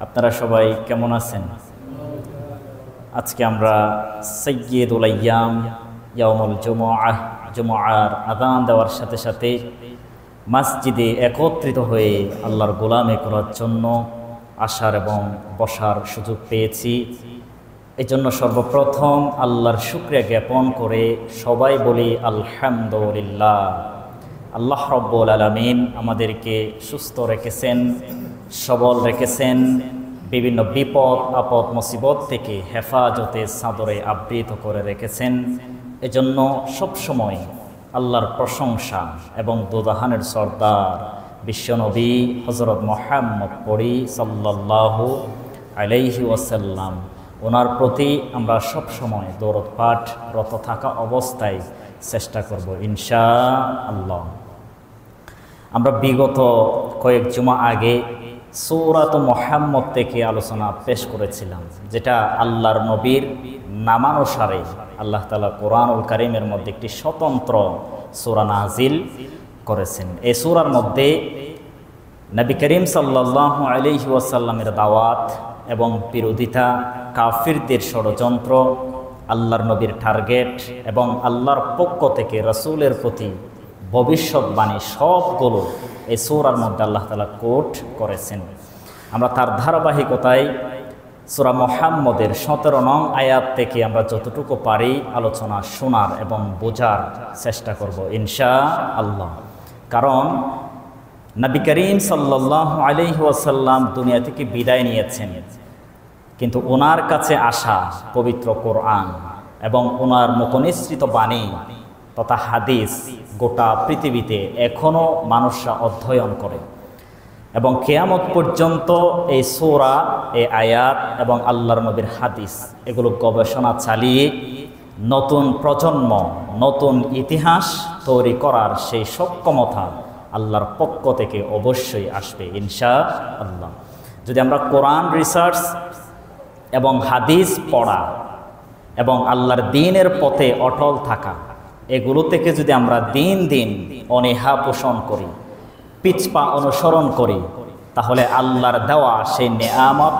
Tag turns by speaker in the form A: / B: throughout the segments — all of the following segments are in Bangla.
A: আপনারা সবাই কেমন আছেন? আজকে আমরা সাইয়্যিদুল আইয়াম ইয়াউমুল জুমআহ জুমআর আযান দেওয়ার সাথে সাথে মসজিদে একত্রিত হয়ে আল্লাহর গোলামি করার জন্য আসার এবং বসার সুযোগ পেয়েছি। এজন্য সর্বপ্রথম আল্লাহর শুকরিয়া জ্ঞাপন করে সবাই বলি আলহামদুলিল্লাহ। আল্লাহ রাব্বুল আলামিন আমাদেরকে সুস্থ রেখেছেন, সবল রেখেছেন, বিভিন্ন বিপদ আপদ মুসিবত থেকে হেফাজতে চাদরে আবৃত করে রেখেছেন। এজন্য সবসময় আল্লাহর প্রশংসা এবং দুজাহানের সর্দার বিশ্বনবী হযরত মুহাম্মদ পড়ি সাল্লাল্লাহু আলাইহি ওয়াসাল্লাম, ওনার প্রতি আমরা সবসময় দরুদ পাঠ রত থাকা অবস্থায় চেষ্টা করব ইনশাআল্লাহ। আমরা বিগত কয়েক জুমা আগে সূরাত মুহাম্মদ থেকে আলোচনা পেশ করেছিলাম, যেটা আল্লাহর নবীর নামানুসারে আল্লাহ তাআলা কোরআনুল কারীমের মধ্যে একটি স্বতন্ত্র সূরা নাজিল করেছেন। এই সূরার মধ্যে নবী করিম সাল্লাল্লাহু আলাইহি ওয়াসাল্লামের দাওয়াত এবং বিরোধিতা, কাফিরদের ষড়যন্ত্র, আল্লাহর নবীর টার্গেট এবং আল্লাহর পক্ষ থেকে রাসূলের প্রতি ভবিষ্যৎবাণী সবগুলো এই সূরার মধ্যে আল্লাহ তাআলা কোট করেছেন। আমরা তার ধারাবাহিকতায় সূরা মুহাম্মদের 17 নং আয়াত থেকে আমরা যতটুকু পারি আলোচনা শোনার এবং বোঝার চেষ্টা করব ইনশাআল্লাহ। কারণ নবী করিম সাল্লাল্লাহু আলাইহি ওয়াসাল্লাম দুনিয়া থেকে বিদায় নিয়েছেন, কিন্তু ওনার কাছে আসা পবিত্র কোরআন এবং ওনার মুখনিসৃত বাণী তথা হাদিস গোটা পৃথিবীতে এখনও মানুষরা অধ্যয়ন করে এবং কিয়ামত পর্যন্ত এই সূরা, এই আয়াত এবং আল্লাহর নবীর হাদিস এগুলো গবেষণা চালিয়ে নতুন প্রজন্ম, নতুন ইতিহাস তৈরি করার সেই সক্ষমতা আল্লাহর পক্ষ থেকে অবশ্যই আসবে ইনশাআল্লাহ। যদি আমরা কোরআন রিসার্চ এবং হাদিস পড়া এবং আল্লাহর দ্বীনের পথে অটল থাকা, এগুলো থেকে যদি আমরা দিন দিন অনীহা পোষণ করি, পিছপা অনুসরণ করি, তাহলে আল্লাহর দেওয়া সেই নেয়ামত,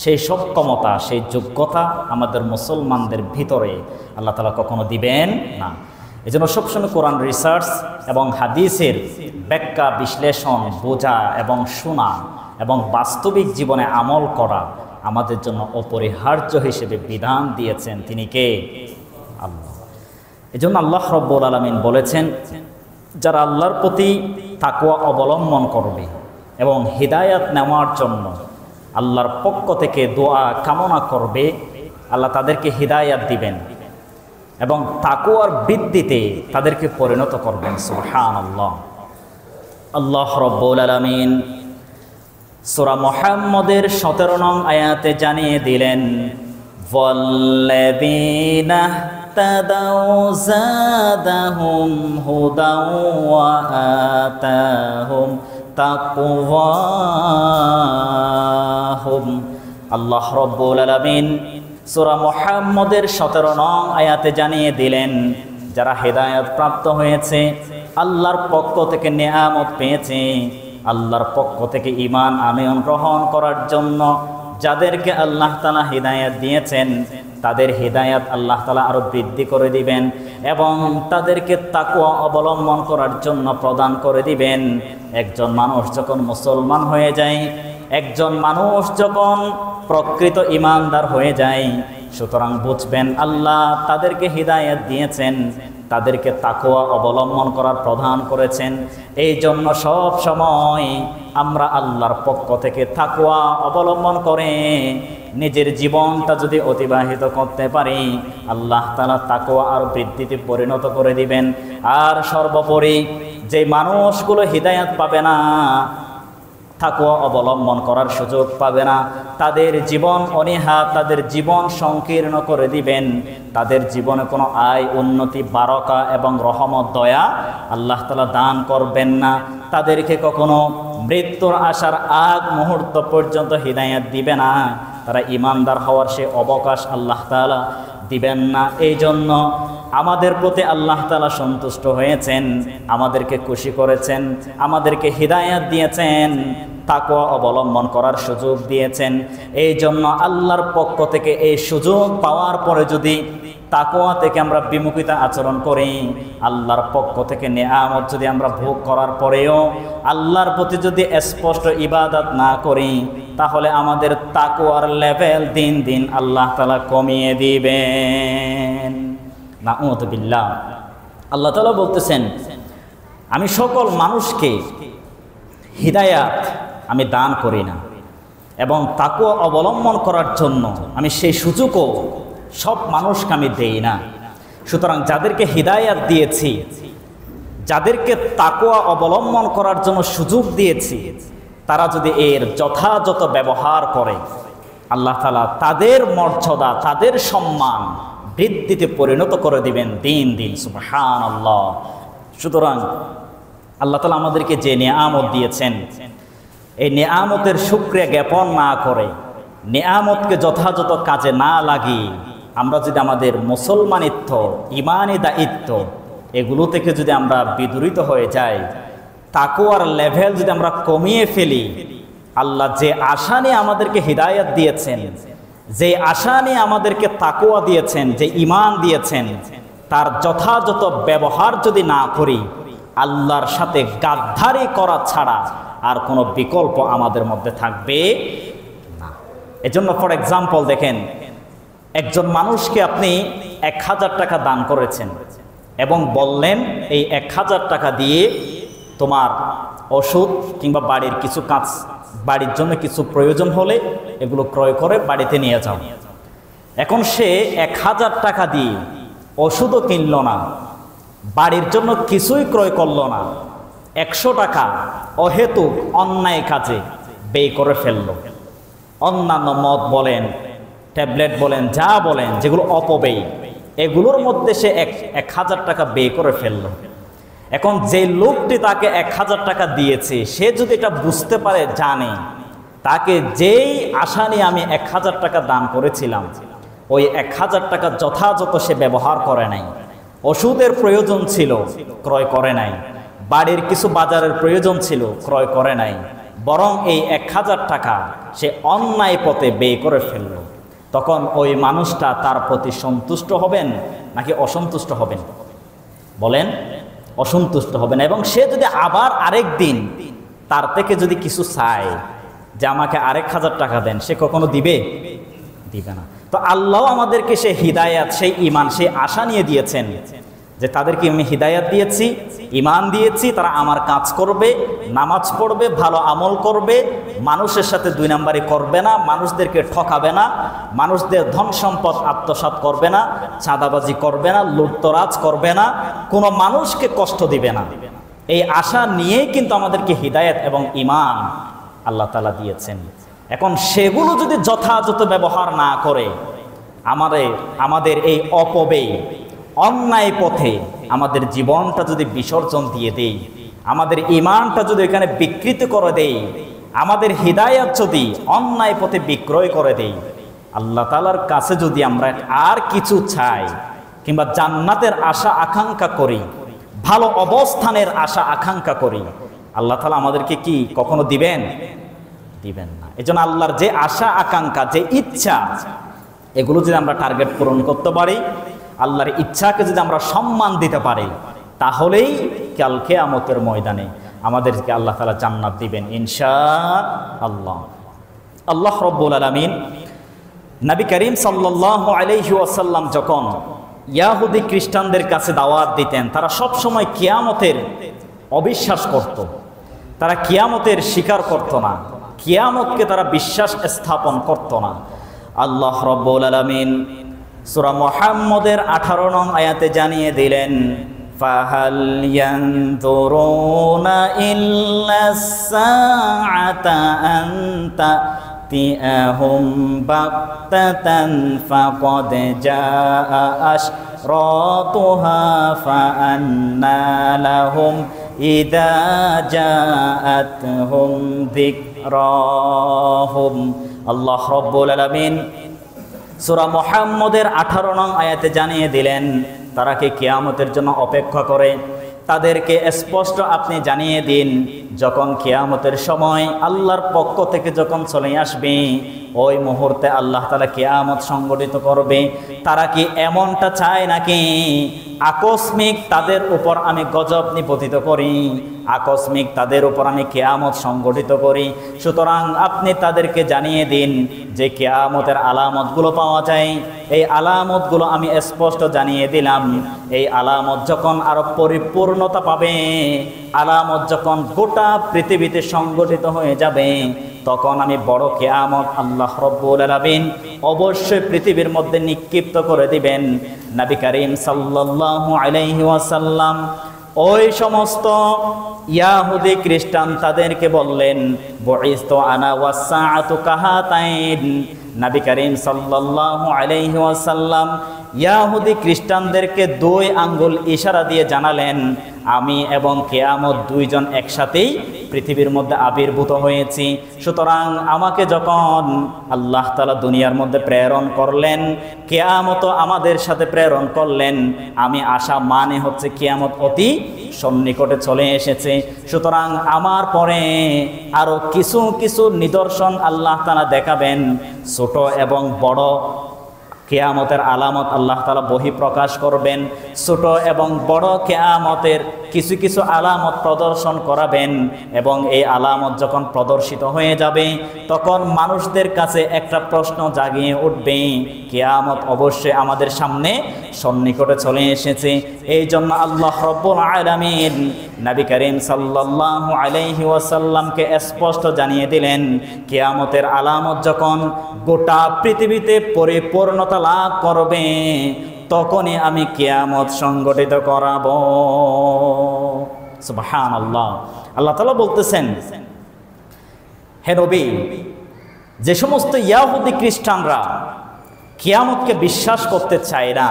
A: সেই সক্ষমতা, সেই যোগ্যতা আমাদের মুসলমানদের ভিতরে আল্লাহ তাআলা কখনো দিবেন না। এই জন্য সবসময় কোরআন রিসার্চ এবং হাদিসের ব্যাখ্যা, বিশ্লেষণ, বোঝা এবং শোনা এবং বাস্তবিক জীবনে আমল করা আমাদের জন্য অপরিহার্য হিসেবে বিধান দিয়েছেন তিনি কে? আল্লাহ। এজন্য আল্লাহ রাব্বুল আলামিন বলেছেন, যারা আল্লাহর প্রতি তাকওয়া অবলম্বন করবে এবং হিদায়াত নেওয়ার জন্য আল্লাহর পক্ষ থেকে দোয়া কামনা করবে, আল্লাহ তাদেরকে হিদায়াত দিবেন এবং তাকওয়ার বৃদ্ধিতে তাদেরকে পরিণত করবেন। সুবহানাল্লাহ। আল্লাহ রাব্বুল আলামিন সূরা মুহাম্মদের 17 নং আয়াতে জানিয়ে দিলেন, ওয়াল্লাযীনা তাদাউ যাদাহুম হুদাও ওয়া আতাহুম তাকওয়াহুম। আল্লাহ রাব্বুল আলামিন সূরা মুহাম্মদের 17 নং আয়াতে জানিয়ে দিলেন, যারা হেদায়েত প্রাপ্ত হয়েছে, আল্লাহর পক্ষ থেকে নেয়ামত পেয়েছে, আল্লাহর পক্ষ থেকে ঈমান আনয়ন গ্রহণ করার জন্য যাদেরকে আল্লাহ তাআলা হিদায়াত দিয়েছেন, তাদের হিদায়াত আল্লাহ তাআলা আরো বৃদ্ধি করে দিবেন এবং তাদেরকে তাকওয়া অবলম্বন করার জন্য প্রদান করে দিবেন। একজন মানুষ যখন মুসলমান হয়ে যায়, একজন মানুষ যখন প্রকৃত ঈমানদার হয়ে যায়, সুতরাং বুঝবেন আল্লাহ তাদেরকে হিদায়াত দিয়েছেন, তাদেরকে তাকওয়া অবলম্বন করার প্রদান করেছেন। এই জন্য সব সময় আমরা আল্লাহর পক্ষ থেকে তাকওয়া অবলম্বন করে নিজের জীবনটা যদি অতিবাহিত করতে পারি, আল্লাহ তাআলা তাকওয়া আর বৃদ্ধিতে পরিণত করে দিবেন। আর সর্বোপরি যে মানুষগুলো হিদায়াত পাবে না, তাকওয়া অবলম্বন করার সুযোগ পাবে না, তাদের জীবন অনীহা, তাদের জীবন সংকীর্ণ করে দিবেন। তাদের জীবনে কোনো আয়, উন্নতি, বারাকা এবং রহমত, দয়া আল্লাহ তাআলা দান করবেন না। তাদেরকে কখনো মৃত্যুর আসার আগ মুহূর্ত পর্যন্ত হিদায়াত দিবে না। তারা ঈমানদার হওয়ার সে অবকাশ আল্লাহ তাআলা দিবেন না। এই জন্য আমাদের প্রতি আল্লাহ তাআলা সন্তুষ্ট হয়েছেন, আমাদেরকে খুশি করেছেন, আমাদেরকে হিদায়াত দিয়েছেন। তাকওয়া অবলম্বন করার সুযোগ দিয়েছেন। এই জন্য আল্লাহর পক্ষ থেকে এই সুযোগ পাওয়ার পরে যদি তাকওয়া থেকে আমরা বিমুখিতা আচরণ করি, আল্লাহর পক্ষ থেকে নেয়ামত যদি আমরা ভোগ করার পরেও আল্লাহর প্রতি যদি স্পষ্ট ইবাদত না করি, তাহলে আমাদের তাকওয়ার লেভেল দিন দিন আল্লাহ তাআলা কমিয়ে দিবেন। নাউযু বিল্লাহ। আল্লাহ তাআলা বলতেছেন, আমি সকল মানুষকে হিদায়াত আমি দান করি না, এবং তাকওয়া অবলম্বন করার জন্য আমি সেই সুযোগও সব মানুষকে আমি দেই না। সুতরাং যাদেরকে হিদায়াত দিয়েছি, যাদেরকে তাকওয়া অবলম্বন করার জন্য সুযোগ দিয়েছি, তারা যদি এর যথাযথ ব্যবহার করে, আল্লাহ তাআলা তাদের মর্যাদা, তাদের সম্মান বৃদ্ধিতে পরিণত করে দিবেন দিন দিন। সুবহানাল্লাহ। সুতরাং আল্লাহ তাআলা আমাদেরকে যে নিয়ামত দিয়েছেন, এই নিয়ামতের শুকরিয়া জ্ঞাপন না করে, নিয়ামতকে যথাযথ কাজে না লাগিয়ে আমরা যদি আমাদের মুসলমানিত্ব, ইমানি দায়িত্ব এগুলো থেকে যদি আমরা বিদূরিত হয়ে যাই, তাকওয়ার লেভেল যদি আমরা কমিয়ে ফেলি, আল্লাহ যে আশা নিয়ে আমাদেরকে হিদায়াত দিয়েছেন, যে আশা নিয়ে আমাদেরকে তাকওয়া দিয়েছেন, যে ঈমান দিয়েছেন, তার যথাযথ ব্যবহার যদি না করি, আল্লাহর সাথে গাদ্দারি করা ছাড়া আর কোনো বিকল্প আমাদের মধ্যে থাকবে না। এজন্য ফর এক্সাম্পল দেখেন, একজন মানুষকে আপনি 1000 টাকা দান করেছেন এবং বললেন এই 1000 টাকা দিয়ে তোমার ওষুধ কিংবা বাড়ির কিছু কাজ, বাড়ির জন্য কিছু প্রয়োজন হলে এগুলো ক্রয় করে বাড়িতে নিয়ে যাও। এখন সে 1000 টাকা দিয়ে ওষুধও কিনল না, বাড়ির জন্য কিছুই ক্রয় করল না, 100 টাকা অহেতুক অন্যায় কাজে ব্যয় করে ফেলল। অন্যান্য মদ বলেন, ট্যাবলেট বলেন, যা বলেন, যেগুলো অপব্যয়, এগুলোর মধ্যে সে 1000 টাকা ব্যয় করে ফেলল। এখন যে লোকটি তাকে 1000 টাকা দিয়েছে, সে যদি এটা বুঝতে পারে, জানে তাকে যেই আশা নিয়ে আমি 1000 টাকা দান করেছিলাম, ওই 1000 টাকা যথাযথ সে ব্যবহার করে নাই। ওষুধের প্রয়োজন ছিল, ক্রয় করে নাই। বাড়ির কিছু বাজারের প্রয়োজন ছিল, ক্রয় করে নাই। বরং এই 1000 টাকা সে অন্যায় পথে ব্যয় করে ফেলল। তখন ওই মানুষটা তার প্রতি সন্তুষ্ট হবেন নাকি অসন্তুষ্ট হবেন? বলেন, অসন্তুষ্ট হবেন। এবং সে যদি আবার আরেক দিন তার থেকে যদি কিছু চায় যে আমাকে 1000 টাকা দেন, সে কখনো দিবে? দিবে না। তো আল্লাহ আমাদেরকে সেই হিদায়াত, সেই ঈমান, সেই আশা নিয়ে দিয়েছেন যে তাদেরকে আমি হিদায়াত দিয়েছি, ঈমান দিয়েছি, তারা আমার কাজ করবে, নামাজ পড়বে, ভালো আমল করবে, মানুষের সাথে 2 নাম্বারি করবে না, মানুষদেরকে ঠকাবে না, মানুষদের ধন সম্পদ আত্মসাৎ করবে না, চাঁদাবাজি করবে না, লুটতরাজ করবে না, কোনো মানুষকে কষ্ট দিবে না। এই আশা নিয়েই কিন্তু আমাদেরকে হিদায়াত এবং ঈমান আল্লাহ তাআলা দিয়েছেন। এখন সেগুলো যদি যথাযথ ব্যবহার না করে আমাদের এই অপব্যয়, অন্যায় পথে আমাদের জীবনটা যদি বিসর্জন দিয়ে দেই, আমাদের ঈমানটা যদি এখানে বিকৃত করে দেই, আমাদের হিদায়াত যদি অন্যায় পথে বিক্রয় করে দেই, আল্লাহ তাআলার কাছে যদি আমরা আর কিছু চাই কিংবা জান্নাতের আশা আকাঙ্ক্ষা করি, ভালো অবস্থানের আশা আকাঙ্ক্ষা করি, আল্লাহ তাআলা আমাদেরকে কি কখনো দিবেন? দিবেন না। এজন্য আল্লাহর যে আশা আকাঙ্ক্ষা, যে ইচ্ছা, এগুলো যদি আমরা টার্গেট পূরণ করতে পারি, আল্লাহর ইচ্ছাকে যদি আমরা সম্মান দিতে পারি, তাহলেই কাল কিয়ামতের ময়দানে আমাদেরকে আল্লাহ তাআলা জান্নাত দিবেন ইনশাআল্লাহ। আল্লাহ রাব্বুল আলামিন নবী করিম সাল্লাল্লাহু আলাইহি ওয়াসাল্লাম যখন ইহুদি খ্রিস্টানদের কাছে দাওয়াত দিতেন, তারা সব সময় কিয়ামতের অবিশ্বাস করত, তারা কিয়ামতের স্বীকার করত না, কিয়ামতকে তারা বিশ্বাস স্থাপন করত না। আল্লাহ রাব্বুল আলামিন সূরা মুহাম্মদের 18 নং আয়াতে জানিয়ে দিলেন, ফাহাল ইয়ানজুরুনা ইল্লাস সাআতা আন তা'তিয়াহুম বাগতাতান ফাকাদ জাআ আশরাতুহা ফাআন্না লাহুম ইযা জাআতহুম যিকরাহুম। আল্লাহ রাব্বুল আলামিন সূরা মুহাম্মদের 18 নং আয়াতে জানিয়ে দিলেন, তারা কি কিয়ামতের জন্য অপেক্ষা করে? তাদেরকে স্পষ্ট আপনি জানিয়ে দিন, যখন কিয়ামতের সময় আল্লাহর পক্ষ থেকে যখন চলে আসবে, ওই মুহূর্তে আল্লাহ তাআলা কিয়ামত সংগঠিত করবে। তারা কি এমনটা চায় নাকি আকস্মিক তাদের উপর আমি গজব নিপতিত করি, আকস্মিক তাদের উপর আমি কিয়ামত সংগঠিত করি? সুতরাং আপনি তাদেরকে জানিয়ে দিন যে কিয়ামতের আলামতগুলো পাওয়া যায়, এই আলামতগুলো আমি স্পষ্ট জানিয়ে দিলাম। এই আলামত যখন আরো পরিপূর্ণতা পাবে, আলামত যখন গোটা পৃথিবীতে সংগঠিত হয়ে যাবে, তখন আমি বড় কিয়ামত আল্লাহ রাব্বুল আলামিন অবশ্যই পৃথিবীর মধ্যে নিক্ষিপ্ত করে দিবেন। নবী করিম সাল্লাল্লাহু আলাইহি ওয়াসাল্লাম ওই সমস্ত ইয়াহুদি খ্রিস্টান তাদেরকে বললেন, বুইসতু আনা ওয়াসসাআতু কাহাতাইন। নবী করিম সাল্লাল্লাহু আলাইহি ওয়াসাল্লাম ইয়াহুদি খ্রিস্টানদেরকে 2 আঙ্গুল ইশারা দিয়ে জানালেন, আমি এবং কিয়ামত দুইজন একসাথেই পৃথিবীর মধ্যে আবির্ভূত হয়েছি। সুতরাং আমাকে যখন আল্লাহ তাআলা দুনিয়ার মধ্যে প্রেরণ করলেন, কিয়ামত আমাদের সাথে প্রেরণ করলেন, আমি আশা মানে হচ্ছে কিয়ামত অতি সন্নিকটে চলে এসেছে। সুতরাং আমার পরে আরো কিছু কিছু নিদর্শন আল্লাহ তাআলা দেখাবেন, ছোট এবং বড় কিয়ামতের আলামত আল্লাহ তাআলা বহিঃপ্রকাশ করবেন। ছোট এবং বড় কিয়ামতের কিছু কিছু আলামত প্রদর্শন করাবেন, এবং এই আলামত যখন প্রদর্শিত হয়ে যাবে, তখন মানুষদের কাছে একটা প্রশ্ন জাগিয়ে উঠবে, কিয়ামত অবশ্যই আমাদের সামনে সন্নিকটে চলে এসেছে। এই জন্য আল্লাহ রাব্বুল আলামিন নবী করিম সাল্লাল্লাহু আলাইহি ওয়াসাল্লামকে স্পষ্ট জানিয়ে দিলেন, কিয়ামতের আলামত যখন গোটা পৃথিবীতে পরিপূর্ণতা লাভ করবে, তখনই আমি কিয়ামত সংগঠিত করাবো। সুবহানাল্লাহ। আল্লাহ তাআলা বলতেছেন, হে নবী, যে সমস্ত ইয়াহুদি খ্রিস্টানরা কিয়ামতকে বিশ্বাস করতে চায় না,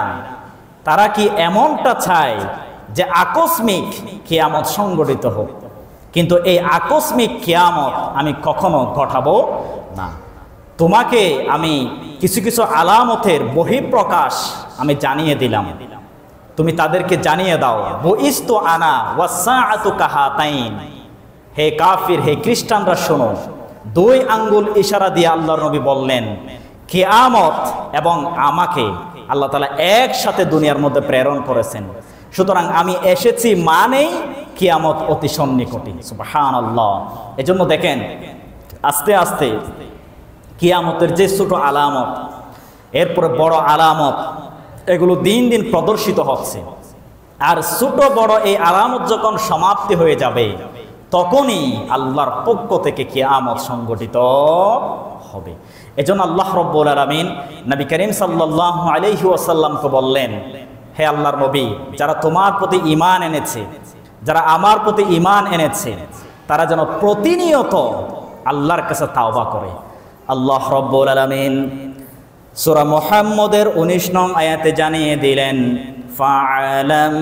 A: তারা কি এমনটা চায় যে আকস্মিক কিয়ামত সংগঠিত হোক? কিন্তু এই আকস্মিক কিয়ামত আমি কখনো ঘটাবো না। তোমাকে আমি কিছু কিছু আলামতের বহিঃপ্রকাশ আমি জানিয়ে দিলাম, তুমি তাদেরকে জানিয়ে দাও, বুইসতু আনা ওয়াসসাআতু কাহাতাইন। হে কাফির, হে খ্রিস্টানরা শোনো, 2 আঙ্গুল ইশারা দিয়ে আল্লাহর নবী বললেন, কিয়ামত এবং আমাকে আল্লাহ তাআলা একসাথে দুনিয়ার মধ্যে প্রেরণ করেছেন। সুতরাং আমি এসেছি মানেই কিয়ামত অতি সন্নিকটে। সুবহানাল্লাহ। এজন্য দেখেন, আস্তে আস্তে কিয়ামতের যে ছোট আলামত, এরপরে বড় আলামত, এগুলো দিন দিন প্রদর্শিত হচ্ছে। আর ছোট বড় এই আলামত যখন সমাপ্তি হয়ে যাবে, তখনই আল্লাহর পক্ষ থেকে কিয়ামত সংগঠিত হবে। এজন্য আল্লাহ রাব্বুল আলামিন নবী করিম সাল্লাল্লাহু আলাইহি ওয়াসাল্লামকে বললেন, হে আল্লাহর নবী, যারা তোমার প্রতি ঈমান এনেছে, যারা আমার প্রতি ঈমান এনেছে, তারা যেন প্রতিনিয়ত আল্লাহর কাছে তাওবা করে। আল্লাহ রাব্বুল আলামিন সূরা মুহাম্মদের 19 নং আয়াতে জানিয়ে দিলেন, ফা'লাম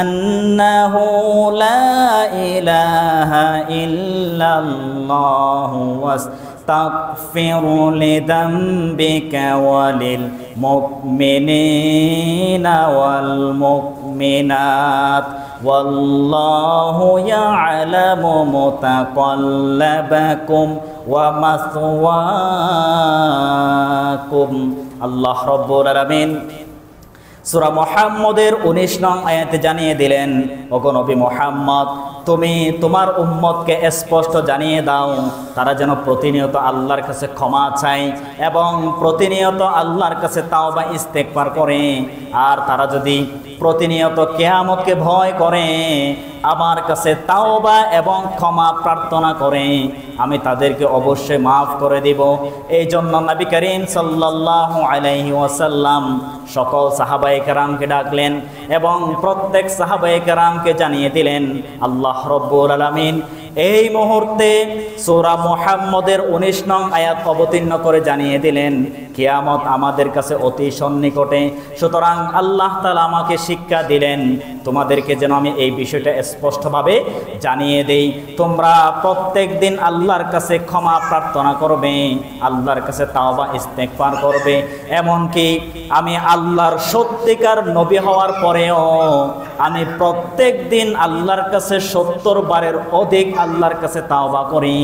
A: আন্নাহু লা ইলাহা ইল্লাল্লাহু ওয়াস্তাগফির লিযামবিকা ওয়ালিল মুমিনিনা ওয়াল মুমিনাত ওয়াল্লাহু ইয়া'লামু মুতাকাল্লাবাকুম ওয়া মাসওয়াকুম। আল্লাহ রাব্বুল আলামিন সূরা মুহাম্মদের 19 নং আয়াতে জানিয়ে দিলেন, ওগো নবী মুহাম্মদ, তুমি তোমার উম্মতকে স্পষ্ট জানিয়ে দাও, তারা যেন প্রতিনিয়ত আল্লাহর কাছে ক্ষমা চায় এবং প্রতিনিয়ত আল্লাহর কাছে তাওবা ইস্তেগফার করে। আর তারা যদি প্রতিনিয়ত কিয়ামতকে ভয় করে, আমার কাছে তাওবা এবং ক্ষমা প্রার্থনা করে, আমি তাদেরকে অবশ্যই মাফ করে দিব। এই জন্য নবী করিম সাল্লাল্লাহু আলাইহি ওয়াসাল্লাম সকল সাহাবায়ে কেরামকে ডাকলেন এবং প্রত্যেক সাহাবায়ে কেরামকে জানিয়ে দিলেন, আল্লাহ রাব্বুল আলামিন এই মুহূর্তে সূরা মুহাম্মদের 19 নং আয়াত অবতীর্ণ করে জানিয়ে দিলেন কিয়ামত আমাদের কাছে অতি সন্নিকটে। সুতরাং আল্লাহ তাআলা আমাকে শিক্ষা দিলেন তোমাদেরকে যেন আমি এই বিষয়টা স্পষ্টভাবে জানিয়ে দেই। তোমরা প্রত্যেক দিন আল্লাহর কাছে ক্ষমা প্রার্থনা করবে, আল্লাহর কাছে তাওবা ইস্তেগফার করবে। এমনকি আমি আল্লাহর সত্যিকার নবী হওয়ার পরেও আমি প্রত্যেক দিন আল্লাহর কাছে 70 বারের অধিক আল্লাহর কাছে তাওবা করি,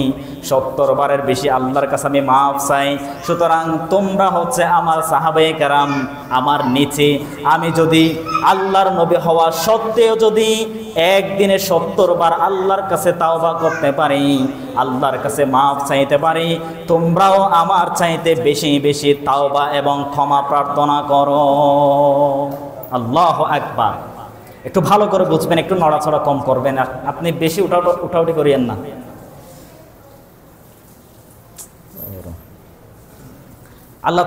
A: 70 বারের বেশি আল্লাহর কাছে আমি মাফ চাই। সুতরাং তোমরা হচ্ছে আমার সাহাবায়ে কেরাম, আমার নিচে। আমি যদি আল্লাহর নবী হওয়া সত্ত্বেও যদি একদিনে 70 বার আল্লাহর কাছে তাওবা করতে পারি, আল্লাহর কাছে মাফ চাইতে পারি, তোমরাও আমার চাইতে বেশি বেশি তাওবা এবং ক্ষমা প্রার্থনা করো। আল্লাহু আকবার। একটু ভালো করে বুঝবেন, একটু নড়াচড়া কম করবেন, আপনি বেশি উঠাউঠি করিয়েন না। আল্লাহ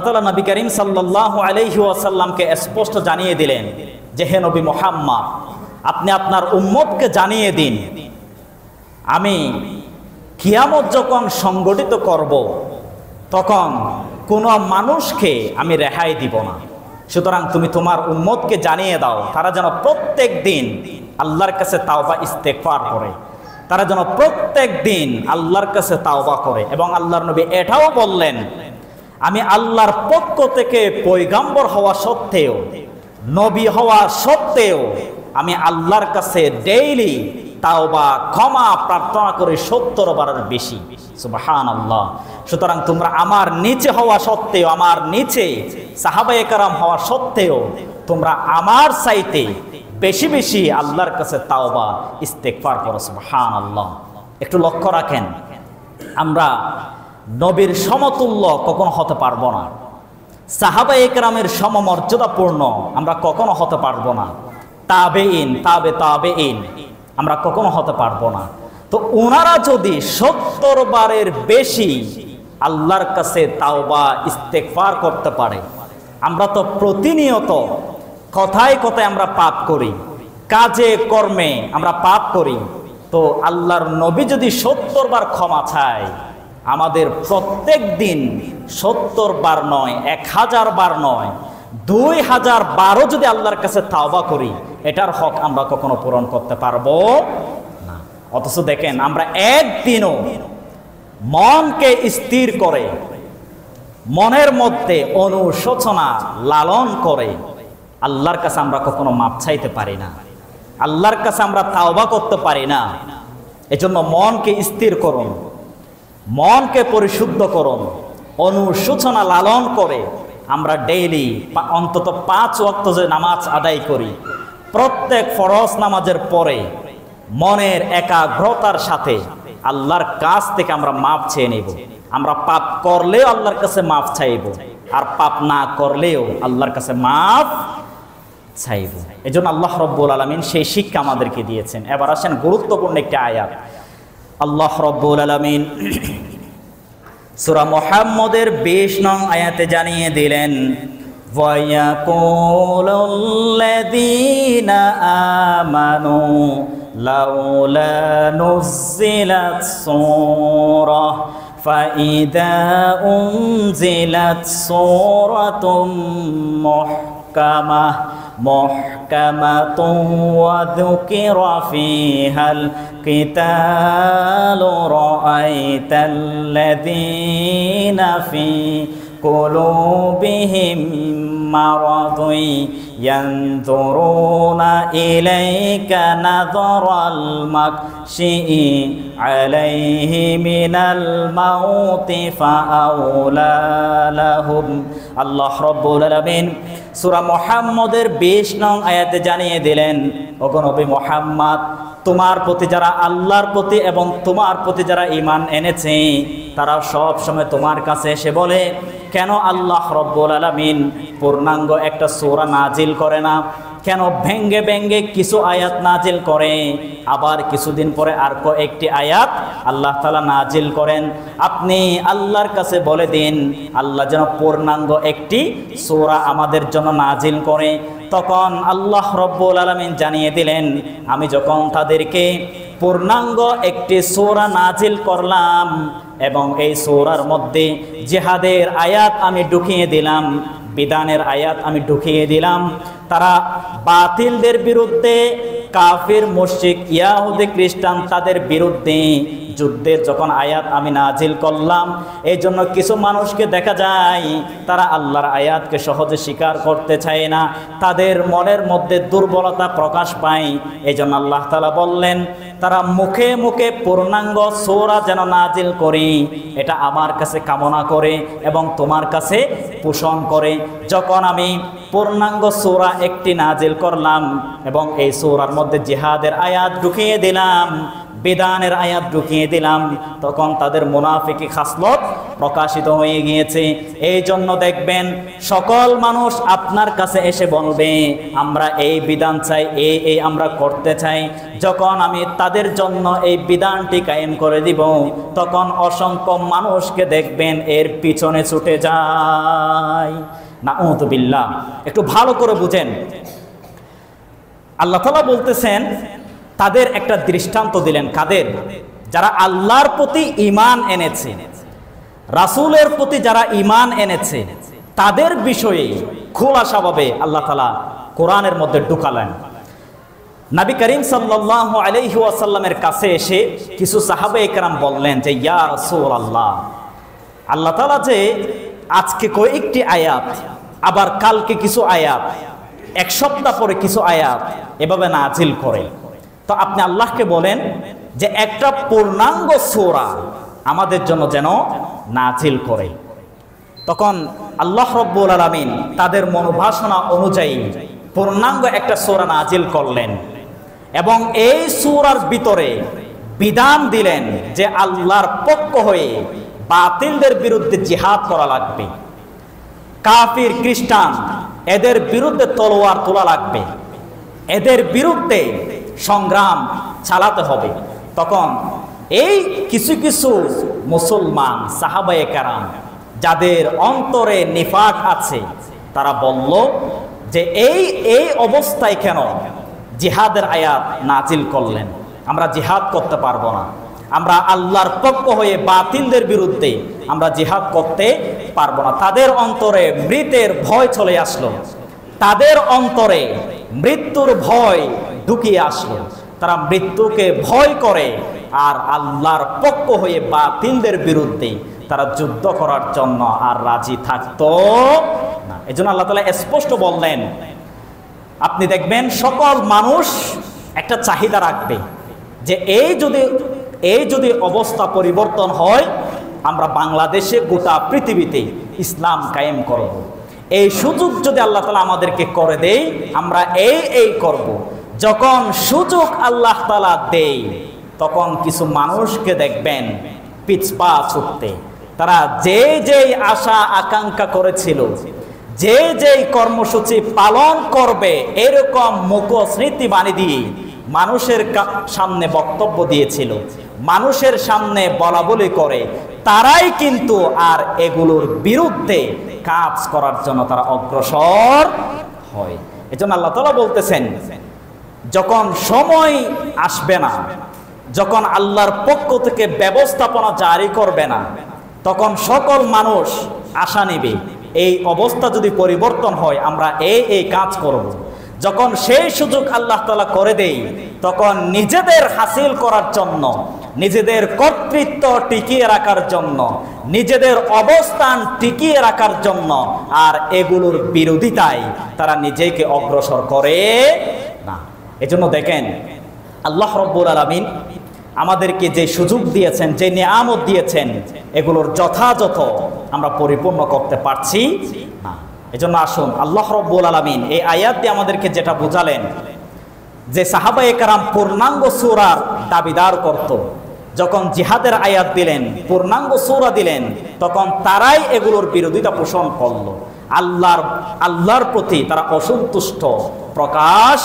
A: তাআলা নবী করিম সাল্লাল্লাহু আলাইহি ওয়াসাল্লামকে স্পষ্ট জানিয়ে দিলেন যে হে নবী মুহাম্মদ, আপনি আপনার উম্মতকে জানিয়ে দিন আমি কিয়ামত যখন সংগঠিত করব তখন কোনো মানুষকে আমি রেহাই দিব না। সুতরাং তুমি তোমার উম্মতকে জানিয়ে দাও তারা যেন প্রত্যেক দিন আল্লাহর কাছে তাওবা ইস্তেগফার করে, তারা যেন প্রত্যেক দিন আল্লাহর কাছে তাওবা করে। এবং আল্লাহর নবী এটাও বললেন আমি আল্লাহর পক্ষ থেকে পয়গম্বর হওয়া সত্ত্বেও, নবী হওয়া সত্ত্বেও আমি আল্লাহর কাছে ডেইলি তাওবা ক্ষমা প্রার্থনা করি 70 বারের বেশি। সুবহানাল্লাহ। সুতরাং তোমরা আমার নিচে হওয়া সত্ত্বেও, আমার নিচে সাহাবায়ে কেরাম হওয়া সত্ত্বেও তোমরা আমার চাইতে বেশি বেশি আল্লাহর কাছে তাওবা ইস্তেগফার করো। সুবহানাল্লাহ। একটু লক্ষ্য রাখেন, আমরা নবীর সমতুল্য কখনো হতে পারবো না, সাহাবায়ে কেরামের সমমর্যাদাপূর্ণ আমরা কখনো হতে পারবো না, তাবেঈন তাবেঈন আমরা কখনো হতে পারবো না। তো ওনারা যদি 70 বারের বেশি আল্লাহর কাছে তাওবা ইস্তেগফার করতে পারে, আমরা তো প্রতিনিয়ত কথায় কথায় আমরা পাপ করি, কাজে কর্মে আমরা পাপ করি। তো আল্লাহর নবী যদি 70 বার ক্ষমা চায়, আমাদের প্রত্যেক দিন 70 বার নয়, 1000 বার নয়, 2000 বারও যদি আল্লাহর কাছে তাওবা করি, এটার হক আমরা কখনো পূরণ করতে পারবো না। অথচ দেখেন আমরা একদিনও মনকে স্থির করে, মনের মধ্যে অনুশোচনা লালন করে আল্লাহর কাছে আমরা কখনো মাপ চাইতে পারি না, আল্লাহর কাছে আমরা তাওবা করতে পারি না। এজন্য মনকে স্থির করুন, মনকে পরিশুদ্ধ করুন, অনুশোচনা লালন করে আমরা ডেইলি অন্তত 5 ওয়াক্ত যে নামাজ আদায় করি, প্রত্যেক ফরজ নামাজের পরে মনের একাগ্রতার সাথে আল্লাহর কাছ থেকে আমরা মাপ চেয়ে নেব। আমরা পাপ করলেও আল্লাহর কাছে মাপ চাইব, আর পাপ না করলেও আল্লাহর কাছে মাপ চাইব। এজন্য আল্লাহ রাব্বুল আলামিন সেই শিক্ষা আমাদেরকে দিয়েছেন। এবার আসেন গুরুত্বপূর্ণ একটি আয়াত। আল্লাহ রাব্বুল আলামিন সূরা মুহাম্মদের 20 নং আয়াতে জানিয়ে দিলেন ওয়ায়াকুলুল্লাযীনা আমানু লাউলা নুজিলাত সূরাহ ফাইদা উনজিলাত সূরাতুম মুহকামাতুন ওয়া যুকিরা ফীহাল কিতালু রাআইতাল্লাযীনা ফী কুলুবিহিম মারাদুন ইয়ানজুরুনা ইলাইকা নাযরাল মাকশি আলাইহি মিনাল মাউতি ফাআউলা লাহুম। আল্লাহ রাব্বুল আলামিন সূরা মুহাম্মদের 20 নং আয়াতে জানিয়ে দিলেন, ওগো নবী মুহাম্মদ, তোমার প্রতি যারা আল্লাহর প্রতি এবং তোমার প্রতি যারা ঈমান এনেছে, তারা সব সময় তোমার কাছে এসে বলে, কেন আল্লাহ রাব্বুল আলামিন পূর্ণাঙ্গ একটা সূরা নাজিল করে না? কেন ভেঙ্গে ভেঙ্গে কিছু আয়াত নাজিল করে, আবার কিছুদিন পরে আর একটি আয়াত আল্লাহ তাআলা নাজিল করেন? আপনি আল্লাহর কাছে বলে দিন আল্লাহ যেন পূর্ণাঙ্গ একটি সূরা আমাদের জন্য নাজিল করে। তখন আল্লাহ রাব্বুল আলামিন জানিয়ে দিলেন, আমি যখন তাদেরকে পূর্ণাঙ্গ একটি সূরা নাজিল করলাম এবং এই সূরার মধ্যে জিহাদের আয়াত আমি ঢুকিয়ে দিলাম, বিধানের আয়াত আমি ঢুকিয়ে দিলাম। তারা বাতিলদের বিরুদ্ধে, কাফির মুশরিক ইয়াহুদি খ্রিস্টান তাদের বিরুদ্ধে যুদ্ধের যখন আয়াত আমি নাজিল করলাম, এই জন্য কিছু মানুষকে দেখা যায় তারা আল্লাহর আয়াতকে সহজে স্বীকার করতে চায় না, তাদের মনের মধ্যে দুর্বলতা প্রকাশ পায়। এই জন্য আল্লাহ তাআলা বললেন, তারা মুখে মুখে পূর্ণাঙ্গ সূরা যেন নাজিল করি, এটা আমার কাছে কামনা করে এবং তোমার কাছে পোষণ করে। যখন আমি পূর্ণাঙ্গ সূরা একটি নাজিল করলাম এবং এই সূরার মধ্যে জিহাদের আয়াত ঢুকিয়ে দিলাম, বিধানের আয়াত ঢুকিয়ে দিলাম, তখন তাদের মুনাফিকি খাসলত প্রকাশিত হয়ে গিয়েছে। এই জন্য দেখবেন সকল মানুষ আপনার কাছে এসে বলবে আমরা এই বিধান চাই, এই আমরা করতে চাই। যখন আমি তাদের জন্য এই বিধানটি কায়েম করে দিব, তখন অসংখ্য মানুষকে দেখবেন এর পিছনে ছুটে যায়। নাউযুবিল্লাহ। একটু ভালো করে বুঝেন, আল্লাহ তাআলা বলতেছেন তাদের একটা দৃষ্টান্ত দিলেন। কাদের? যারা আল্লাহর প্রতি ঈমান এনেছে, রাসূলের প্রতি যারা ঈমান এনেছে, তাদের বিষয়ে খোলাসাভাবে আল্লাহ তাআলা কোরআনের মধ্যে ঢুকালেন। নবী করিম সাল্লাল্লাহু আলাইহি ওয়াসাল্লামের কাছে এসে কিছু সাহাবায়ে কেরাম বললেন যে ইয়া রাসূলুল্লাহ, আল্লাহ তাআলা যে আজকে কয়েকটি আয়াত, আবার কালকে কিছু আয়াত, এক সপ্তাহ পরে কিছু আয়াত এভাবে নাজিল করে, তো আপনি আল্লাহকে বলেন যে একটা পূর্ণাঙ্গ সূরা আমাদের জন্য যেন নাজিল করে। তখন আল্লাহ রাব্বুল আলামিন তাদের মনোবাসনা অনুযায়ী পূর্ণাঙ্গ একটা সূরা নাজিল করলেন এবং এই সূরার ভিতরে বিধান দিলেন যে আল্লাহর পক্ষ হয়ে বাতিলদের বিরুদ্ধে জিহাদ করা লাগবে, কাফির খ্রিস্টান এদের বিরুদ্ধে তলোয়ার তোলা লাগবে, এদের বিরুদ্ধে সংগ্রাম চালাতে হবে। তখন এই কিছু কিছু মুসলমান সাহাবায়ে কেরাম যাদের অন্তরে নিফাক আছে, তারা বলল যে এই অবস্থায় কেন জিহাদের আয়াত নাজিল করলেন? আমরা জিহাদ করতে পারবো না, আমরা আল্লাহর পক্ষ হয়ে বাতিলদের বিরুদ্ধে আমরা জিহাদ করতে পারবো না। তাদের অন্তরে মৃতের ভয় চলে আসলো, তাদের অন্তরে মৃত্যুর ভয় ঢুকিয়ে আসলো। তারা মৃত্যুকে ভয় করে আর আল্লাহর পক্ষ হয়ে বাতিলদের বিরুদ্ধে তারা যুদ্ধ করার জন্য আর রাজি থাকতো না। এই জন্য আল্লাহ তাআলা স্পষ্ট বললেন, আপনি দেখবেন সকল মানুষ একটা চাহিদা রাখবে যে এই যদি অবস্থা পরিবর্তন হয়, আমরা বাংলাদেশে গোটা পৃথিবীতে ইসলাম কায়েম করব। এই সুযোগ যদি আল্লাহ তাআলা আমাদেরকে করে দেয়, আমরা এই করব। যখন সুযোগ আল্লাহ তাআলা দেয়, তখন কিছু মানুষকে দেখবেন পিছপা ছুটতে। তারা যে আশা আকাঙ্ক্ষা করেছিল, যে কর্মসূচি পালন করবে এরকম মুখস্মৃতি বানিয়ে দিয়ে মানুষের সামনে বক্তব্য দিয়েছিল, মানুষের সামনে বলা বলি করে, তারাই কিন্তু আর এগুলোর বিরুদ্ধে কাজ করার জন্য তারা অগ্রসর হয়। এজন্য আল্লাহ তাআলা বলতেছেন, যখন সময় আসবে না, যখন আল্লাহর পক্ষ থেকে ব্যবস্থাপনা জারি করবে না, তখন সকল মানুষ আশা নেবে এই অবস্থা যদি পরিবর্তন হয় আমরা এই কাজ করব। যখন সেই সুযোগ আল্লাহ তাআলা করে দেয়, তখন নিজেদের হাসিল করার জন্য, নিজেদের কর্তৃত্ব টিকিয়ে রাখার জন্য, নিজেদের অবস্থান টিকিয়ে রাখার জন্য আর এগুলোর বিরোধিতায় তারা নিজেকে অগ্রসর করে না। এজন্য দেখেন আল্লাহ রাব্বুল আলামিন আমাদেরকে যে সুযোগ দিয়েছেন, যে নিয়ামত দিয়েছেন, এগুলোর যথাযথ আমরা পরিপূর্ণ করতে পারছি না। এজন্য আসুন, আল্লাহ রাব্বুল আলামিন এই আয়াত দিয়ে আমাদেরকে যেটা বোঝালেন যে সাহাবায়ে কেরাম পূর্ণাঙ্গ সূরার দাবিদার করত, যখন জিহাদের আয়াত দিলেন, পূর্ণাঙ্গ সূরা দিলেন, তখন তারাই এগুলোর বিরোধিতা পোষণ করলো, আল্লাহর প্রতি তারা অসন্তুষ্ট প্রকাশ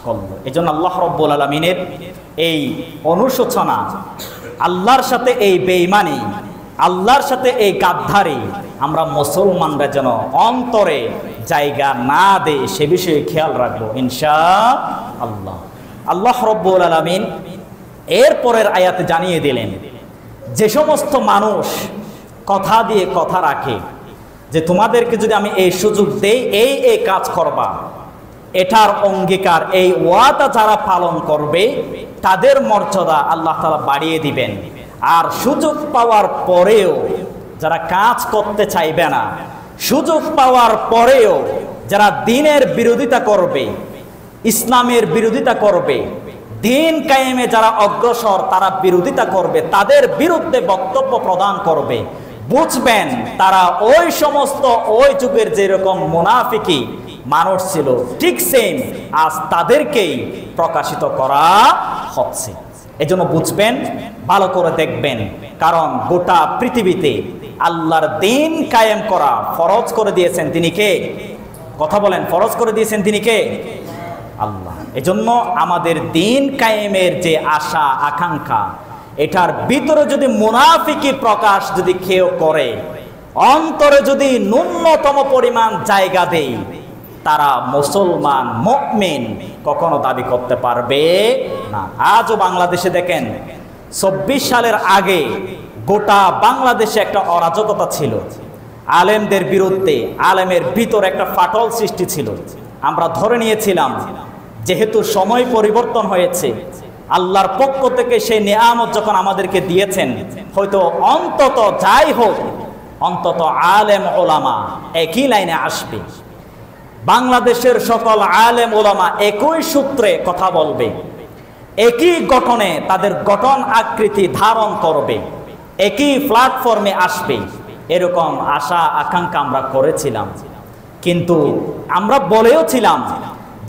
A: করলো। এজন্য আল্লাহ রাব্বুল আলামিনের এই অনুশোচনা, আল্লাহর সাথে এই বেঈমানি, আল্লাহর সাথে এই গাদ্দারি আমরা মুসলমানরা যেন অন্তরে জায়গা না দেই, সে বিষয়ে খেয়াল রাখবো ইনশাআল্লাহ। আল্লাহ রাব্বুল আলামিন এরপরের আয়াতে জানিয়ে দিলেন যে সমস্ত মানুষ কথা দিয়ে কথা রাখে যে তোমাদেরকে যদি আমি এই সুযোগ দেই এই কাজ করবা, এটার অঙ্গীকার এই ওয়াদা যারা পালন করবে তাদের মর্যাদা আল্লাহ তাআলা বাড়িয়ে দিবেন। আর সুযোগ পাওয়ার পরেও যারা কাজ করতে চাইবে না, সুযোগ পাওয়ার পরেও যারা দ্বীনের বিরোধিতা করবে, ইসলামের বিরোধিতা করবে, দ্বীন কায়েমে যারা অগ্রসর তারা বিরোধিতা করবে, তাদের বিরুদ্ধে বক্তব্য প্রদান করবে, বুঝবেন তারা ওই সমস্ত ওই যুগের যেরকম মুনাফিকি মানুষ ছিল ঠিক সেম আজ তাদেরকেই প্রকাশিত করা হচ্ছে। এজন্য বুঝবেন, ভালো করে দেখবেন, কারণ গোটা পৃথিবীতে আল্লাহর দ্বীন কায়েম করা ফরজ করে দিয়েছেন তিনি কে? কথা বলেন, ফরজ করে দিয়েছেন তিনি কে? আল্লাহ। এজন্য আমাদের দ্বীন কায়েমের যে আশা আকাঙ্ক্ষা, এটার ভিতরে যদি মুনাফিকি প্রকাশ যদি কেউ করে, অন্তরে যদি ন্যূনতম পরিমাণ জায়গা দেয়, তারা মুসলমান মুমিন কখনো দাবি করতে পারবে না। আজও বাংলাদেশে দেখেন ২৪ সালের আগে গোটা বাংলাদেশে একটা অরাজকতা ছিল, আলেমদের বিরুদ্ধে আলেমের ভিতর একটা ফাটল সৃষ্টি ছিল। আমরা ধরে নিয়েছিলাম যেহেতু সময় পরিবর্তন হয়েছে, আল্লাহর পক্ষ থেকে সেই নিয়ামত যখন আমাদেরকে দিয়েছেন, হয়তো অন্তত যাই হোক অন্তত আলেম ওলামা একই লাইনে আসবে, বাংলাদেশের সকল আলেম ওলামা একই সূত্রে কথা বলবে, একই গঠনে তাদের গঠন আকৃতি ধারণ করবে, একই প্ল্যাটফর্মে আসবে, এরকম আশা আকাঙ্ক্ষা আমরা করেছিলাম। কিন্তু আমরা বলেও ছিলাম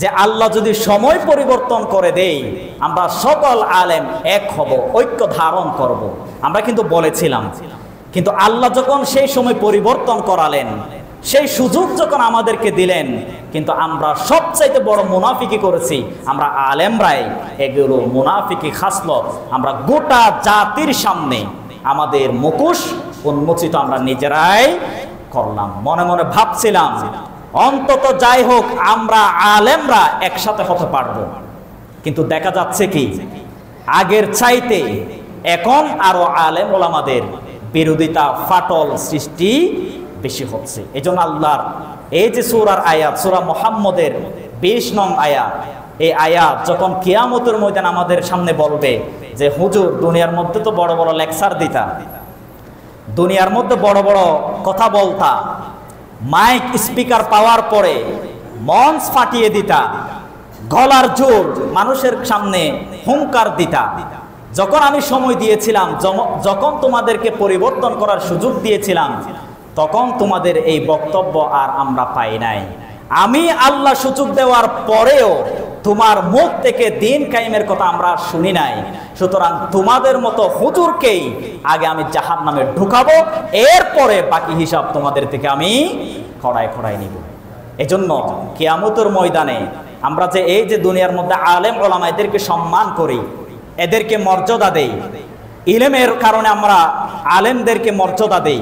A: যে আল্লাহ যদি সময় পরিবর্তন করে দেই, আমরা সকল আলেম এক হব, ঐক্য ধারণ করব, আমরা কিন্তু বলেছিলাম। কিন্তু আল্লাহ যখন সেই সময় পরিবর্তন করালেন, সেই সুযোগ যখন আমাদেরকে দিলেন, কিন্তু আমরা সবচাইতে বড় মুনাফিকি করেছি আমরা আলেমরাই। এগুলো মুনাফিকি খাসলত আমরা গোটা জাতির সামনে আমাদের মুখোশ উন্মোচিত আমরা নিজেরাই করলাম। মনে মনে ভাবছিলাম অন্তত যাই হোক আমরা আলেমরা একসাথে হতে পারবো, কিন্তু দেখা যাচ্ছে কি আগের চাইতে এখন আরো আলেম ওলামাদের বিরোধিতা ফাটল সৃষ্টি বেশি হচ্ছে। এজন্য আল্লাহর এই যে সূরার আয়াত, সূরা মুহাম্মদের ২০ নং আয়াত, এই আয়াত যখন কিয়ামতের ময়দান আমাদের সামনে বলবে যে হুজুর দুনিয়ার মধ্যে তো বড় বড় লেকচার দিতা, দুনিয়ার মধ্যে বড় বড় কথা বলতা, মাইক স্পিকার পাওয়ার পরে মঞ্চ ফাটিয়ে দিতা, গলার জোর মানুষের সামনে হুঙ্কার দিতা, যখন আমি সময় দিয়েছিলাম, যখন তোমাদেরকে পরিবর্তন করার সুযোগ দিয়েছিলাম, তখন তোমাদের এই বক্তব্য আর আমরা পাই নাই। আমি আল্লাহ সুযোগ দেওয়ার পরেও তোমার মুখ থেকে দ্বীন কায়েমের কথা আমরা শুনি নাই। সুতরাং তোমাদের মতো হুজুরকেই আগে আমি জাহান্নামে ঢুকাবো, এরপরে বাকি হিসাব তোমাদের থেকে আমি খড়ায় খড়ায় নিব। এজন্য কিয়ামতের ময়দানে আমরা যে এই যে দুনিয়ার মধ্যে আলেম ওলামা এদেরকে সম্মান করি, এদেরকে মর্যাদা দেই, ইলমের কারণে আমরা আলেমদেরকে মর্যাদা দেই,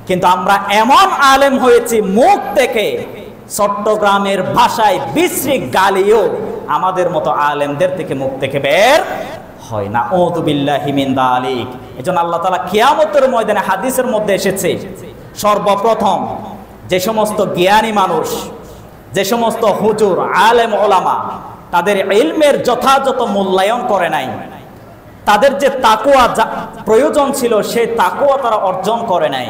A: কিন্তু আমরা এমন আলেম হয়েছি মুখ থেকে চট্টগ্রামের ভাষায় বিশ্রী গালিও আমাদের মতো আলেমদের থেকে মুখ থেকে বের হয় না। আউযু বিল্লাহি মিন যালিক। এজন্য আল্লাহ তাআলা কিয়ামতের ময়দানে হাদিসের মধ্যে এসেছে, সর্বপ্রথম যে সমস্ত জ্ঞানী মানুষ, যে সমস্ত হুজুর আলেম ওলামা তাদের ইলমের যথাযথ মূল্যায়ন করে নাই, তাদের যে তাকওয়া প্রয়োজন ছিল সেই তাকওয়া তারা অর্জন করে নাই,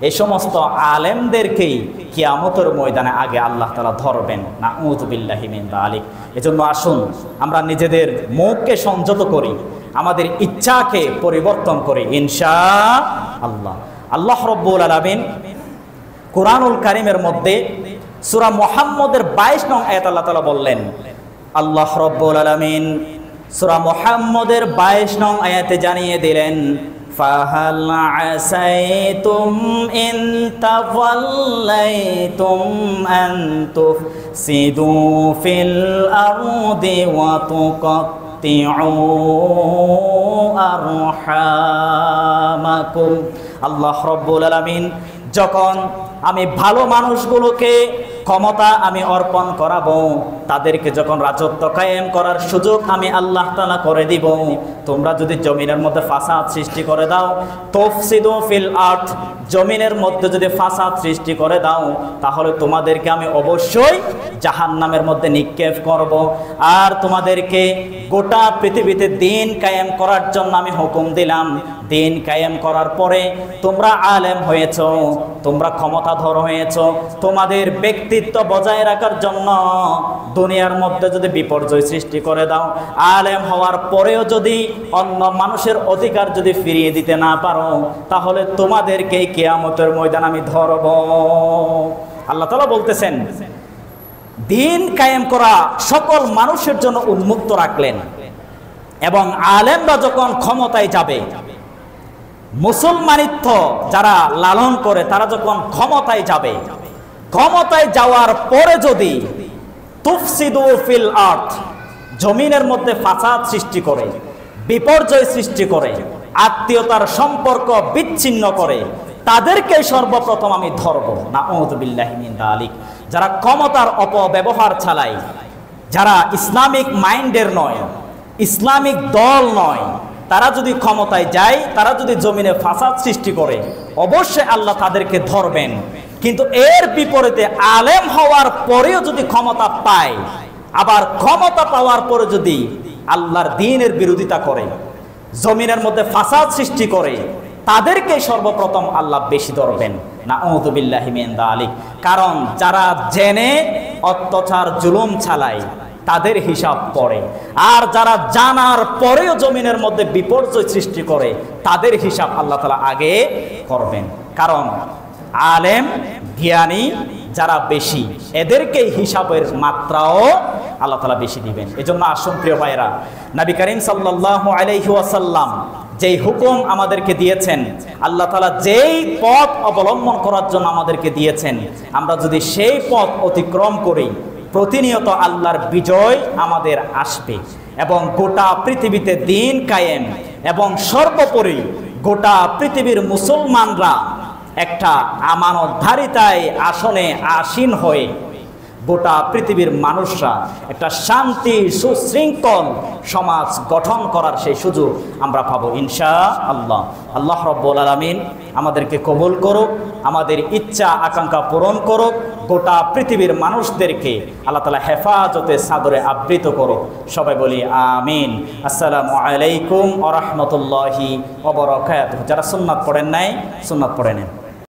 A: এই সমস্ত আলেমদেরকেই কিয়ামতের ময়দানে আগে আল্লাহ তাআলা ধরবেন। নাউযু বিল্লাহি মিন যালিক। এজন্য আসুন আমরা নিজেদের মুখকে সংযত করি, আমাদের ইচ্ছাকে পরিবর্তন করি ইনশাআল্লাহ। আল্লাহ রাব্বুল আলামিন কুরআনুল কারীমের মধ্যে সূরা মুহাম্মদের 22 নং আয়াত আল্লাহ তাআলা বললেন, আল্লাহ রাব্বুল আলামিন সূরা মুহাম্মদের 22 নং আয়াতে জানিয়ে দিলেন, ফাহাল আসাইতুম ইন তাওয়াল্লাইতুম আন তুফসিদু ফিল আরদি ওয়া তুকাত্তিউ আরহামাকুম। আল্লাহ রাব্বুল আলামিন যখন আমি ভালো মানুষগুলোকে ক্ষমতা আমি অর্পণ করাবো, তাদেরকে যখন রাজত্ব কায়েম করার সুযোগ আমি আল্লাহ তাআলা করে দিব, তোমরা যদি জমিনের মধ্যে ফাসাদ সৃষ্টি করে দাও, তুফসিদু ফিল আরদ, জমিনের মধ্যে যদি ফাসাদ সৃষ্টি করে দাও, তাহলে তোমাদেরকে আমি অবশ্যই জাহান্নামের মধ্যে নিক্ষেপ করব। আর তোমাদেরকে গোটা পৃথিবীতে দিন কায়েম করার জন্য আমি হুকুম দিলাম। দিন কায়েম করার পরে তোমরা আলেম হয়েছ, তোমরা ক্ষমতাধর হয়েছ, তোমাদের ব্যক্তিত্ব বজায় রাখার জন্য দুনিয়ার মধ্যে যদি বিপর্যয় সৃষ্টি করে দাও, আলেম হওয়ার পরেও যদি অন্য মানুষের অধিকার যদি ফিরিয়ে দিতে না পারো, তাহলে তোমাদেরকে কিয়ামতের ময়দান আমি ধরব। আল্লাহ তাআলা বলতেছেন দিন কায়েম করা সকল মানুষের জন্য উন্মুক্ত রাখলেন, এবং আলেমরা যখন ক্ষমতায় যাবে, মুসলমানিত্ব যারা লালন করে তারা যখন ক্ষমতায় যাবে, ক্ষমতায় যাওয়ার পরে যদি তুফসিদু ফিল আরদ, জমিনের মধ্যে ফাসাদ সৃষ্টি করে, বিপর্যয় সৃষ্টি করে, আত্মীয়তার সম্পর্ক বিচ্ছিন্ন করে, তাদেরকে সর্বপ্রথম আমি ধরব। নাউযু বিল্লাহি মিন যালিক। যারা ক্ষমতার অপব্যবহার চালায়, যারা ইসলামিক মাইন্ডের নয়, ইসলামিক দল নয়, তারা যদি ক্ষমতায় যায়, তারা যদি জমিনে ফাসাদ সৃষ্টি করে, অবশ্যই আল্লাহ তাদেরকে ধরবেন। কিন্তু এর বিপরীতে আলেম হওয়ার পরেও যদি ক্ষমতা পায়, আবার ক্ষমতা পাওয়ার পরে যদি আল্লাহর দ্বীনের বিরোধিতা করে, জমিনের মধ্যে ফাসাদ সৃষ্টি করে, তাদেরকে সর্বপ্রথম আল্লাহ বেশি ধরবেন। নাউযু বিল্লাহি মিন যালিক। কারণ যারা জেনে অত্যাচার জুলুম চালায় তাদের হিসাব পড়ে, আর যারা জানার পরেও জমিনের মধ্যে বিপর্যয় সৃষ্টি করে তাদের হিসাব আল্লাহ তাআলা আগে করবেন। কারণ আলেম জ্ঞানী যারা বেশি, এদেরকে হিসাবের মাত্রাও আল্লাহ তাআলা বেশি দিবেন। এজন্য আসুন প্রিয় ভাইরা, নবী করিম সাল্লাল্লাহু আলাইহি ওয়াসাল্লাম যেই হুকুম আমাদেরকে দিয়েছেন, আল্লাহ তাআলা যেই পথ অবলম্বন করার জন্য আমাদেরকে দিয়েছেন, আমরা যদি সেই পথ অতিক্রম করি, প্রতিনিয়ত আল্লাহর বিজয় আমাদের আসবে, এবং গোটা পৃথিবীতে দিন কায়েম, এবং সর্বোপরি গোটা পৃথিবীর মুসলমানরা একটা আমানতধারিতায় আসনে আসীন হয়ে গোটা পৃথিবীর মানুষরা একটা শান্তি সুশৃঙ্খল সমাজ গঠন করার সেই সুযোগ আমরা পাবো ইনশাআল্লাহ। আল্লাহ রাব্বুল আলামিন আমাদেরকে কবুল করুক, আমাদের ইচ্ছা আকাঙ্ক্ষা পূরণ করুক, গোটা পৃথিবীর মানুষদেরকে আল্লাহ তাআলা হেফাজতে সাদরে আবৃত করুক। সবাই বলি আমিন। আসসালামু আলাইকুম ওয়া রাহমাতুল্লাহি ওয়া বারাকাতুহু। যারা সুন্নাত পড়েন নাই, সুন্নাত পড়ে নেন।